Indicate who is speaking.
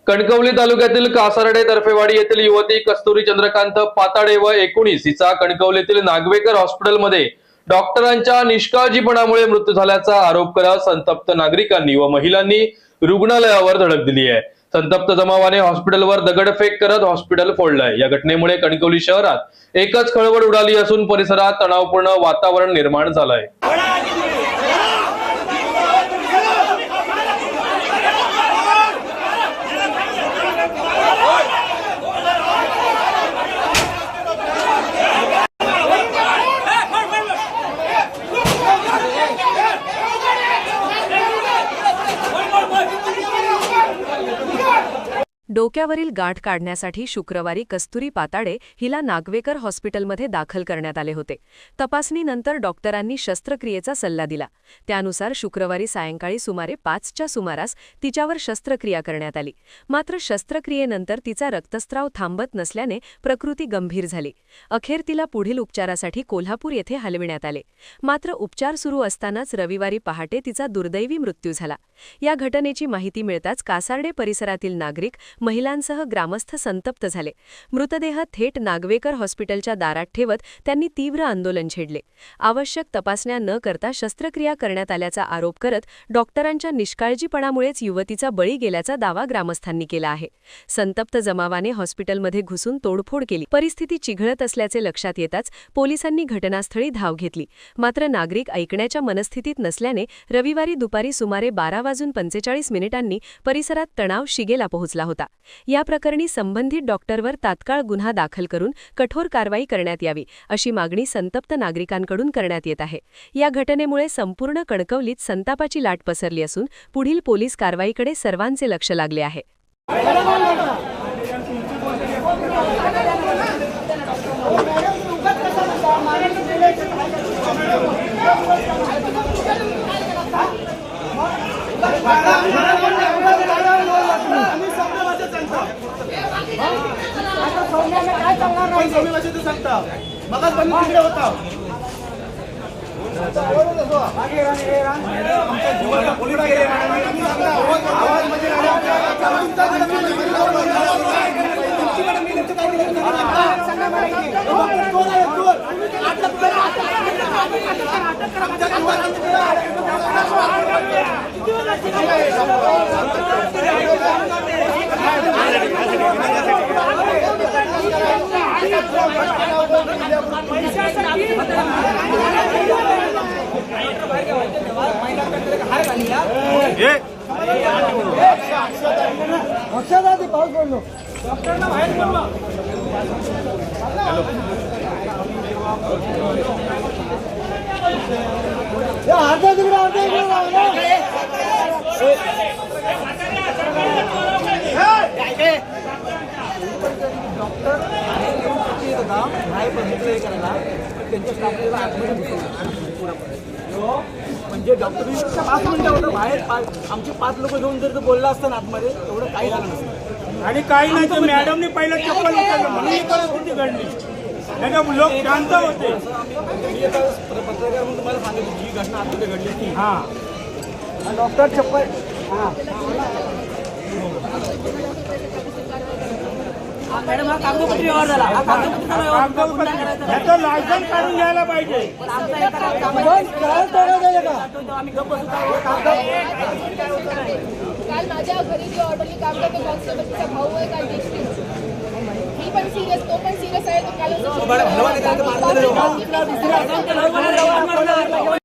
Speaker 1: कणकवली तालुक्यातील कासारडे तर्फेवाडी येथील युवती कस्तुरी चंद्रकांत पाताडे व 19 हिचा कणकवलीतील नागवेकर हॉस्पिटलमध्ये डॉक्टरांच्या निष्काळजीपणामुळे मृत्यू झाल्याचा आरोप करत संतप्त नागरिकांनी व महिलांनी रुग्णालयावर धडक दिली आहे। संतप्त जमावाने हॉस्पिटलवर दगडफेक करत हॉस्पिटल फोडलंय। या घटनेमुळे कणकवली शहरात एकच खळबळ उडाली असून परिसरात तणावपूर्ण वातावरण निर्माण झालंय।
Speaker 2: डोक्यावरील गाठ काढण्यासाठी शुक्रवारी कस्तुरी पाताडे हिला नागवेकर हॉस्पिटलमध्ये दाखल करण्यात आले होते। तपासणीनंतर डॉक्टरांनी शस्त्रक्रियेचा सल्ला दिला। त्यानुसार शुक्रवारी सायंकाळी सुमारे 5च्या सुमारास तिच्यावर शस्त्रक्रिया करण्यात आली। मात्र शस्त्रक्रियेनंतर तिचा रक्तस्राव थांबत नसल्याने प्रकृती गंभीर झाली। अखेर तिला पुढील उपचारासाठी कोल्हापूर येथे हलविण्यात आले। मात्र उपचार सुरू असतानाच रविवारी पहाटे तिचा दुर्दैवी मृत्यू झाला। या घटनेची माहिती मिळताच कासारडे परिसरातील नागरिक, महिलांसह ग्रामस्थ संतप्त झाले। मृतदेह थेट नागवेकर हॉस्पिटलच्या दारात ठेवत त्यांनी तीव्र आंदोलन छेडले। आवश्यक तपासण्या न करता शस्त्रक्रिया करण्यात आल्याचा आरोप करत डॉक्टरांच्या निष्काळजीपणामुळेच युवतीचा बळी गेल्याचा दावा ग्रामस्थांनी केला आहे। संतप्त जमावाने हॉस्पिटलमध्ये घुसून तोडफोड केली। परिस्थिती चिघळत असल्याचे लक्षात येताच पोलिसांनी घटनास्थळी धाव घेतली। मात्र नागरिक ऐकण्याच्या मनस्थितीत नसल्याने रविवारी दुपारी सुमारे 12:45 परिसरात तणाव शिगेला पोहोचला होता। या प्रकरणी संबंधित डॉक्टरवर तात्काळ गुन्हा दाखल करून कठोर कारवाई करण्यात यावी अशी मागणी संतप्त नागरिकांकडून करण्यात येत आहे। या घटनेमुळे संपूर्ण कणकवलीत संतापाची लाट पसरली असून पुढील पोलीस कारवाईकडे सर्वांचे लक्ष लागले आहे।
Speaker 3: म्हणजे डॉक्टर 5 मिनिटं होतं बाहेर, आमचे 5 लोक घेऊन जर बोलला असतं आतमध्ये एवढं काही झालं नसतं। आणि काही नाही तर मॅडमनी पहिलं चप्पल उचललं म्हणून ही परिस्थिती घडली। लोक शांत होते। पत्रकार म्हणून तुम्हाला सांगितलं जी घटना आतमध्ये घडली ती डॉक्टर चप्पल मॅडम हा कागदपत्री व्यवहार झाला। याचं लायसन्स काढून घ्यायला पाहिजे।
Speaker 4: काल माझ्या घरी जी ऑर्डरली काम करतो कॉन्स्टेबलचा भाऊ आहे, काल टेस्टिंग ही पण सिरियस, तो पण सिरियस आहे। तो काल